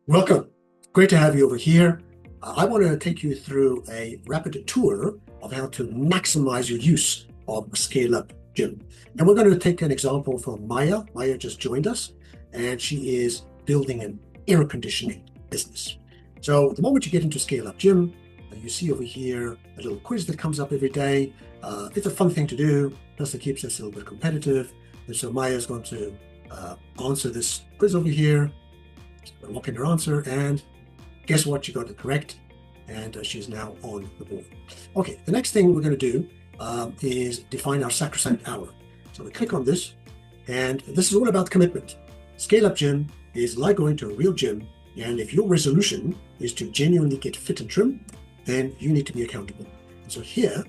Welcome. Great to have you over here. I want to take you through a rapid tour of how to maximize your use of ScaleUpGym. And we're going to take an example from Maya. Maya just joined us, and she is building an air conditioning business. So the moment you get into ScaleUpGym, you see over here a little quiz that comes up every day. It's a fun thing to do, plus it keeps us a little bit competitive. And so Maya is going to answer this quiz over here. Lock in her answer, and guess what? She got it correct, and she's now on the board. Okay, the next thing we're going to do is define our sacrosanct hour. So we click on this, and this is all about commitment. ScaleUpGym is like going to a real gym, and if your resolution is to genuinely get fit and trim, then you need to be accountable. And so here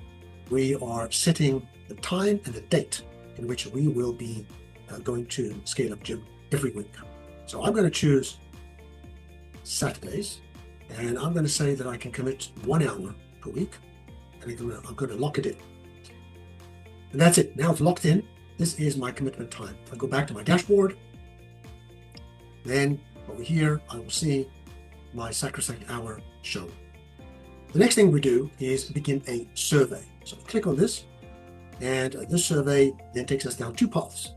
we are setting the time and the date in which we will be going to ScaleUpGym every week. So I'm going to choose Saturdays, and I'm going to say that I can commit 1 hour per week, and I'm going to lock it in. And that's it. Now it's locked in. This is my commitment time. If I go back to my dashboard, then over here, I will see my sacrosanct hour shown. The next thing we do is begin a survey. So click on this, and this survey then takes us down two paths.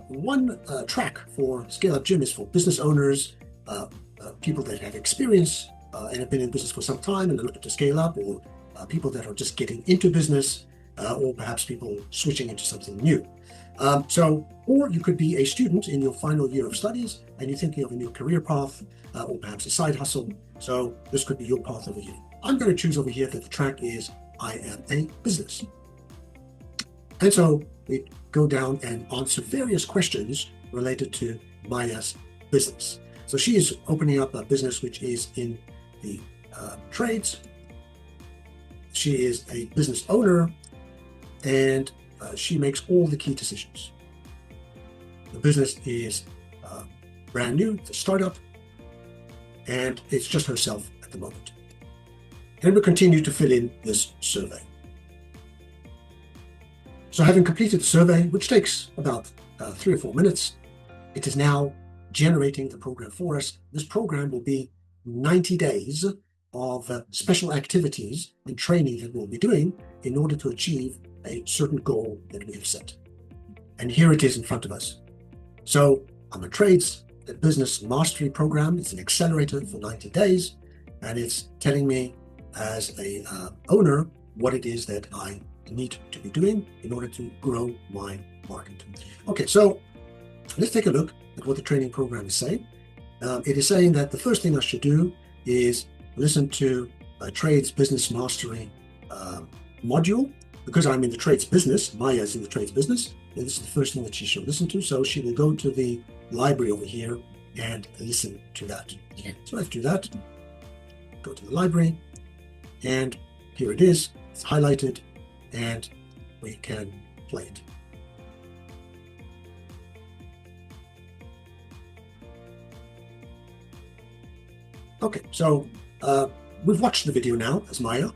One track for ScaleUpGym is for business owners, people that have experience and have been in business for some time and are looking to scale up, or people that are just getting into business, or perhaps people switching into something new. Or you could be a student in your final year of studies and you're thinking of a new career path, or perhaps a side hustle. So this could be your path over here. I'm going to choose over here that the track is I am a business. And so we go down and answer various questions related to Maya's business. So she is opening up a business which is in the trades. She is a business owner, and she makes all the key decisions. The business is brand new, it's a startup, and it's just herself at the moment. And we'll continue to fill in this survey. So having completed the survey, which takes about 3 or 4 minutes, it is now generating the program for us. This program will be 90 days of special activities and training that we'll be doing in order to achieve a certain goal that we have set. And here it is in front of us. So I'm a trades and business mastery program. It's an accelerator for 90 days, and it's telling me as a owner what it is that I need to be doing in order to grow my market. Okay, so let's take a look at what the training program is saying. It is saying that the first thing I should do is listen to a trades business mastery module. Because I'm in the trades business, Maya is in the trades business, and this is the first thing that she should listen to. So she will go to the library over here and listen to that. So let's do that. Go to the library, and here it is. It's highlighted, and we can play it. Okay, so we've watched the video now as Maya.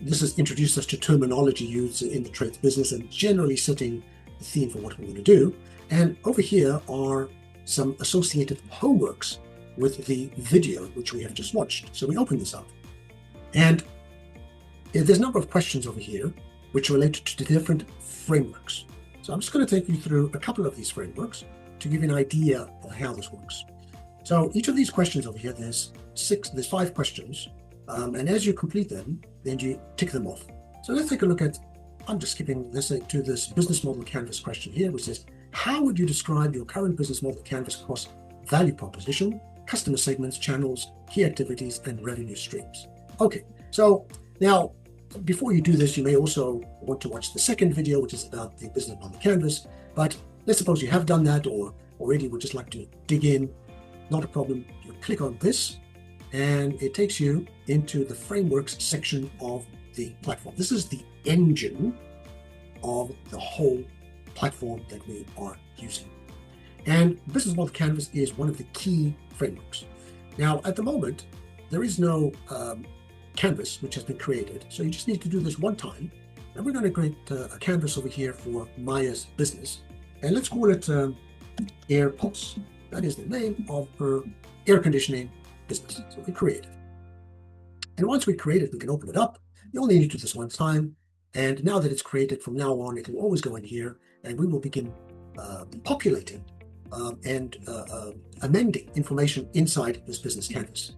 This has introduced us to terminology used in the trades business and generally setting the theme for what we're going to do. And over here are some associated homeworks with the video which we have just watched. So we open this up, and there's a number of questions over here which relate to different frameworks. So I'm just going to take you through a couple of these frameworks to give you an idea of how this works. So each of these questions over here, there's 5 questions, and as you complete them, then you tick them off. So let's take a look at, I'm just skipping, let's say, to this business model canvas question here, which says, how would you describe your current business model canvas across value proposition, customer segments, channels, key activities, and revenue streams? Okay, so now, before you do this, you may also want to watch the second video, which is about the business model canvas. But let's suppose you have done that, or already would just like to dig in. Not a problem. You click on this, and it takes you into the frameworks section of the platform. This is the engine of the whole platform that we are using. And Business Model Canvas is one of the key frameworks. Now, at the moment, there is no canvas which has been created. So you just need to do this one time. And we're going to create a canvas over here for Maya's business. And let's call it Air Pulse. That is the name of her air conditioning business. So we create it. And once we create it, we can open it up. You only need to do this one time. And now that it's created, from now on, it will always go in here, and we will begin populating and amending information inside this business canvas.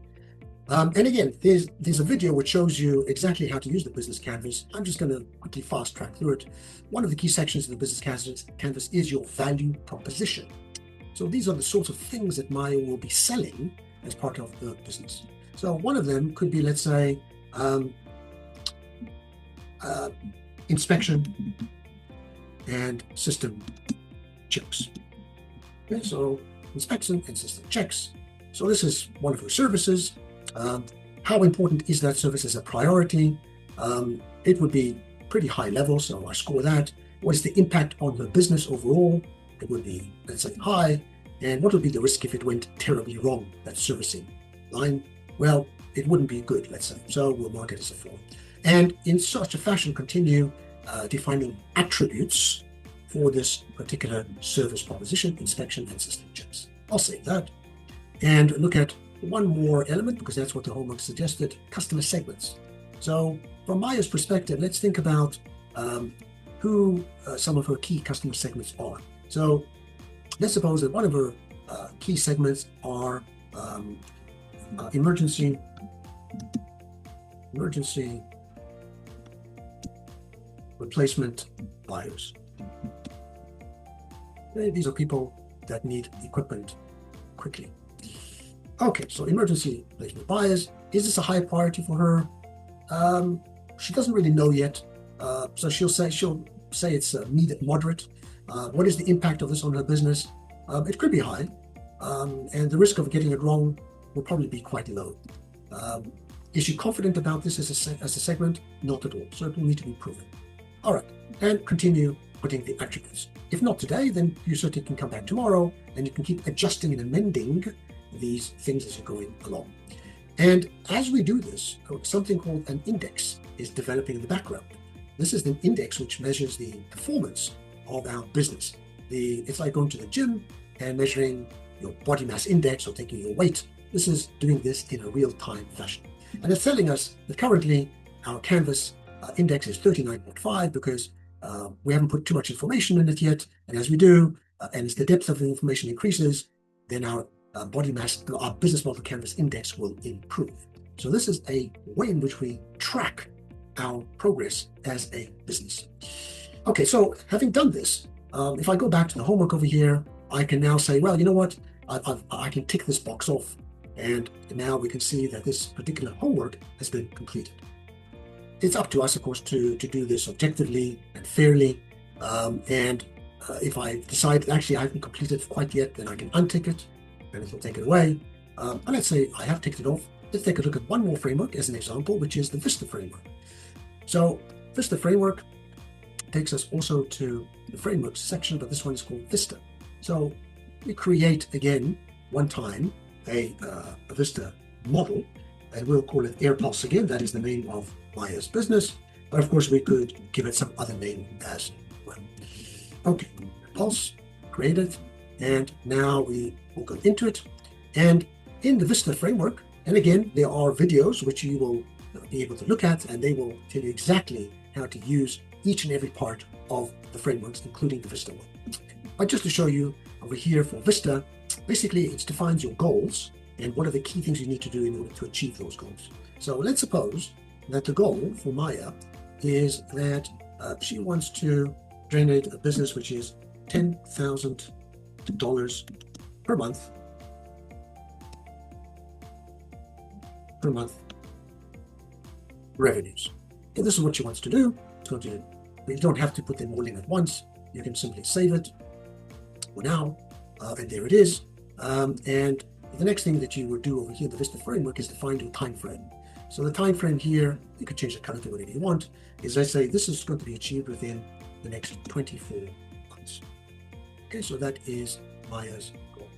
And again, there's a video which shows you exactly how to use the business canvas. I'm just going to quickly fast track through it. One of the key sections of the business canvas is your value proposition. So these are the sorts of things that Maya will be selling as part of the business. So one of them could be, let's say, inspection and system checks. Okay, so inspection and system checks. So this is one of your services. How important is that service as a priority? It would be pretty high level, so I score that. What is the impact on the business overall? It would be, let's say, high. And what would be the risk if it went terribly wrong, that servicing line? Well, it wouldn't be good, let's say. So we'll mark it as a 4. And in such a fashion, continue defining attributes for this particular service proposition, inspection and system checks. I'll save that. And look at one more element, because that's what the homework suggested, customer segments. So from Maya's perspective, let's think about who some of her key customer segments are. So let's suppose that one of her key segments are emergency replacement buyers. Okay, these are people that need equipment quickly. Okay, so emergency replacement buyers. Is this a high priority for her? She doesn't really know yet. So she'll say it's moderate. What is the impact of this on her business? It could be high, and the risk of getting it wrong will probably be quite low. Is she confident about this as a segment? Not at all. So it will need to be proven. All right, and continue putting the attributes. If not today, then you certainly can come back tomorrow, and you can keep adjusting and amending these things as you're going along. And as we do this, something called an index is developing in the background. This is an index which measures the performance of our business. It's like going to the gym and measuring your body mass index or taking your weight. This is doing this in a real-time fashion. And it's telling us that currently our Canvas index is 39.5 because we haven't put too much information in it yet. And as we do, and as the depth of the information increases, then our body mass, our business model Canvas index will improve. So this is a way in which we track our progress as a business. Okay, so having done this, if I go back to the homework over here, I can now say, well, you know what? I can tick this box off. And now we can see that this particular homework has been completed. It's up to us, of course, to do this objectively and fairly. If I decide actually I haven't completed it quite yet, then I can untick it and it will take it away. And let's say I have ticked it off. Let's take a look at one more framework as an example, which is the Vista framework. So Vista framework takes us also to the frameworks section, but this one is called Vista. So we create again one time a Vista model, and we'll call it AirPulse again. That is the name of Maya's business, but of course we could give it some other name as well. Okay, Pulse, create it, and now we will go into it. And in the Vista framework, and again, there are videos which you will be able to look at, and they will tell you exactly how to use each and every part of the frameworks, including the Vista one. But just to show you over here for Vista, basically it defines your goals and what are the key things you need to do in order to achieve those goals. So let's suppose that the goal for Maya is that she wants to generate a business which is $10,000 per month revenues. And this is what she wants to do. You don't have to put them all in at once. You can simply save it for now, and there it is. And the next thing that you would do over here, the Vista framework, is to find your time frame. So the time frame here, you could change the color to whatever you want, is I say this is going to be achieved within the next 24 months. Okay, so that is Maya's goal.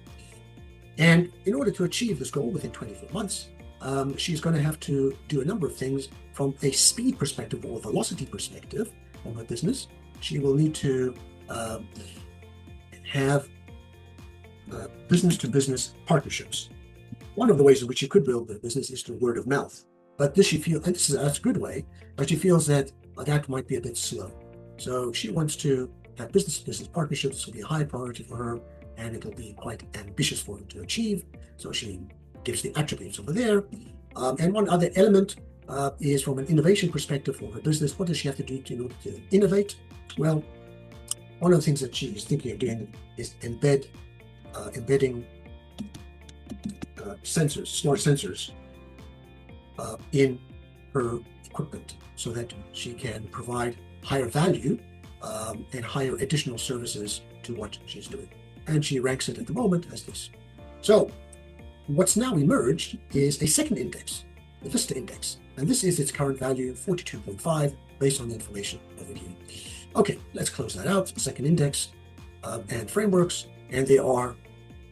And in order to achieve this goal within 24 months, she's going to have to do a number of things from a speed perspective or velocity perspective on her business. She will need to have business-to-business partnerships. One of the ways in which you could build the business is through word of mouth. But this she feels, and that's a good way, but she feels that that might be a bit slow. So she wants to have business partnerships. This will be a high priority for her, and it'll be quite ambitious for her to achieve. So she gives the attributes over there. And one other element is from an innovation perspective for her business. What does she have to do in order to innovate? Well, one of the things that she's thinking of doing is embedding sensors, smart sensors, in her equipment so that she can provide higher value and higher additional services to what she's doing. And she ranks it at the moment as this. So what's now emerged is a second index, the Vista index. And this is its current value, 42.5, based on the information over here. Okay, let's close that out. Second index and frameworks. And there are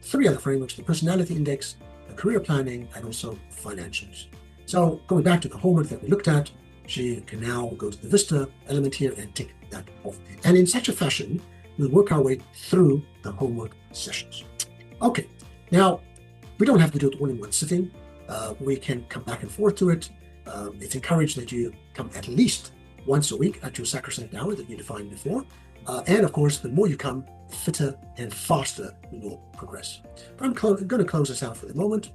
3 other frameworks: the personality index, the career planning, and also financials. So going back to the homework that we looked at, she can now go to the Vista element here and tick that off. And in such a fashion, we'll work our way through the homework sessions. Okay, now we don't have to do it all in one sitting. We can come back and forth to it. It's encouraged that you come at least once a week at your sacrosanct hour that you defined before. And of course, the more you come, fitter and faster we will progress. But I'm going to close this out for the moment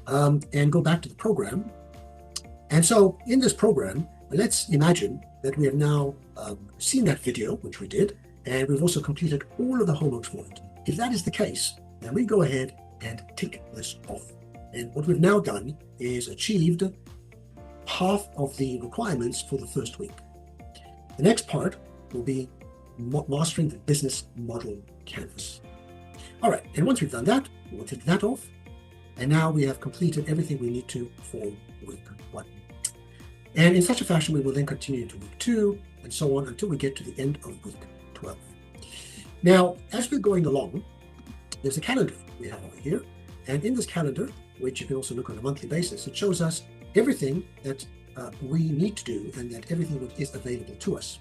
and go back to the program. And so in this program, let's imagine that we have now seen that video, which we did, and we've also completed all of the homework for it. If that is the case, then we go ahead and tick this off. And what we've now done is achieved half of the requirements for the first week. The next part will be mastering the business model canvas. All right, and once we've done that, we'll tick that off. And now we have completed everything we need to for week 1. And in such a fashion, we will then continue to week 2 and so on until we get to the end of week 12. Now, as we're going along, there's a calendar we have over here. And in this calendar, which you can also look on a monthly basis, it shows us everything that we need to do and that everything that is available to us.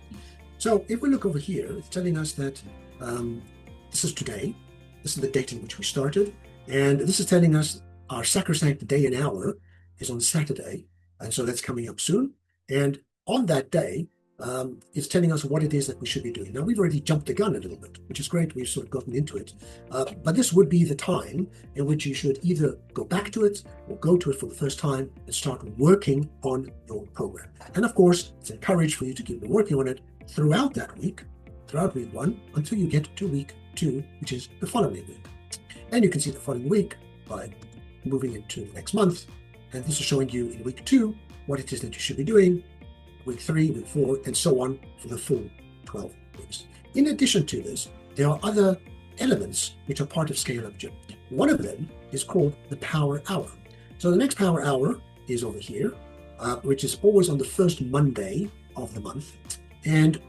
So if we look over here, it's telling us that this is today. This is the date in which we started. And this is telling us our sacrosanct day and hour is on Saturday. And so that's coming up soon. And on that day, it's telling us what it is that we should be doing. Now, we've already jumped the gun a little bit, which is great. We've sort of gotten into it. But this would be the time in which you should either go back to it or go to it for the first time and start working on your program. And of course, it's encouraged for you to keep working on it throughout that week, throughout week 1, until you get to week 2, which is the following week. And you can see the following week by moving into the next month. And this is showing you in week 2 what it is that you should be doing, week 3, week 4, and so on for the full 12 weeks. In addition to this, there are other elements which are part of ScaleUpGym. One of them is called the Power Hour. So the next Power Hour is over here, which is always on the first Monday of the month. And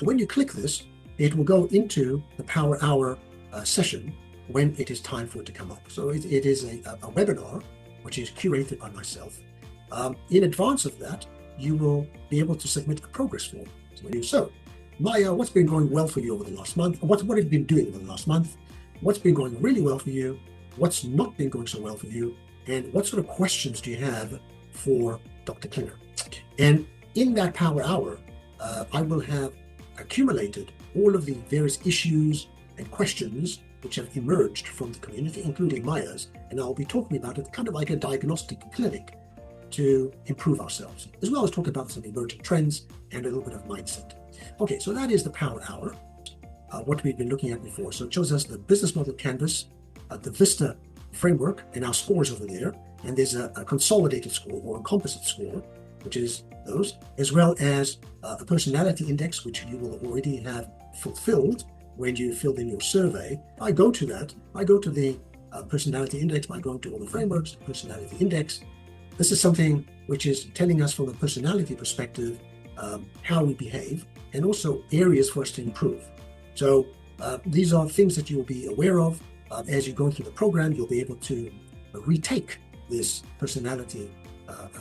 when you click this, it will go into the Power Hour session when it is time for it to come up. So it is a webinar, which is curated by myself. In advance of that, you will be able to submit a progress form. So, Maya, what's been going well for you over the last month? What have you been doing over the last month? What's been going really well for you? What's not been going so well for you? And what sort of questions do you have for Dr. Klinger? And in that Power Hour, I will have accumulated all of the various issues and questions which have emerged from the community, including Maya's, and I'll be talking about it kind of like a diagnostic clinic to improve ourselves, as well as talk about some emerging trends and a little bit of mindset. Okay, so that is the Power Hour, what we've been looking at before. So it shows us the business model canvas, the Vista framework, and our scores over there. And there's a consolidated score or a composite score, which is those, as well as a personality index, which you will already have fulfilled when you filled in your survey. I go to that. I go to the personality index by going to all the frameworks, personality index. This is something which is telling us from a personality perspective how we behave and also areas for us to improve. So these are things that you will be aware of. As you go through the program, you'll be able to retake this personality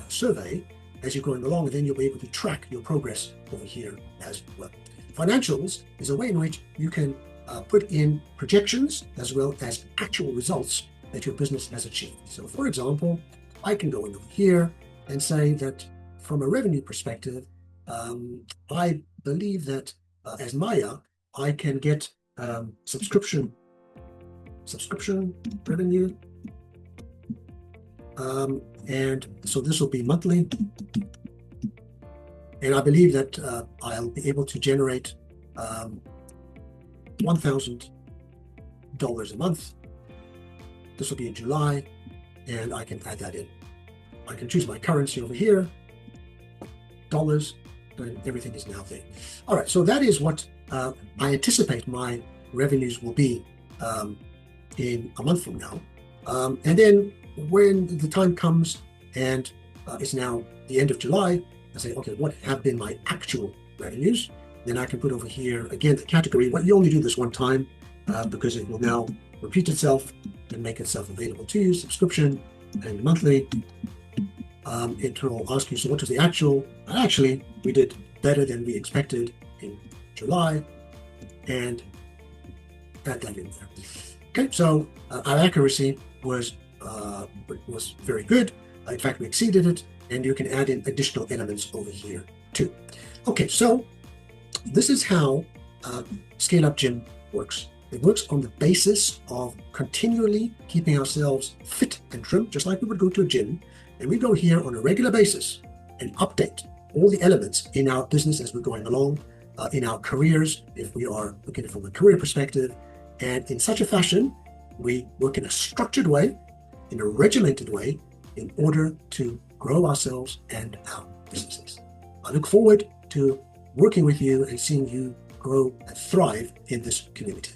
survey as you're going along, and then you'll be able to track your progress over here as well. Financials is a way in which you can put in projections as well as actual results that your business has achieved. So for example, I can go in over here and say that from a revenue perspective, I believe that as Maya, I can get subscription revenue. And so this will be monthly. And I believe that I'll be able to generate $1,000 a month. This will be in July, and I can add that in. I can choose my currency over here, dollars, and everything is now there. All right, so that is what I anticipate my revenues will be in a month from now. And then when the time comes and it's now the end of July, I say, okay, what have been my actual revenues? Then I can put over here, again, the category. Well, you only do this one time because it will now repeat itself and make itself available to you, subscription and monthly. It will ask you, so what was the actual? Actually, we did better than we expected in July, and add that in there. Okay, so our accuracy was very good. In fact, we exceeded it, and you can add in additional elements over here too. Okay, so this is how ScaleUpGym works. It works on the basis of continually keeping ourselves fit and trim, just like we would go to a gym. And we go here on a regular basis and update all the elements in our business as we're going along, in our careers, if we are looking at it from a career perspective. And in such a fashion, we work in a structured way, in a regimented way, in order to grow ourselves and our businesses. I look forward to working with you and seeing you grow and thrive in this community.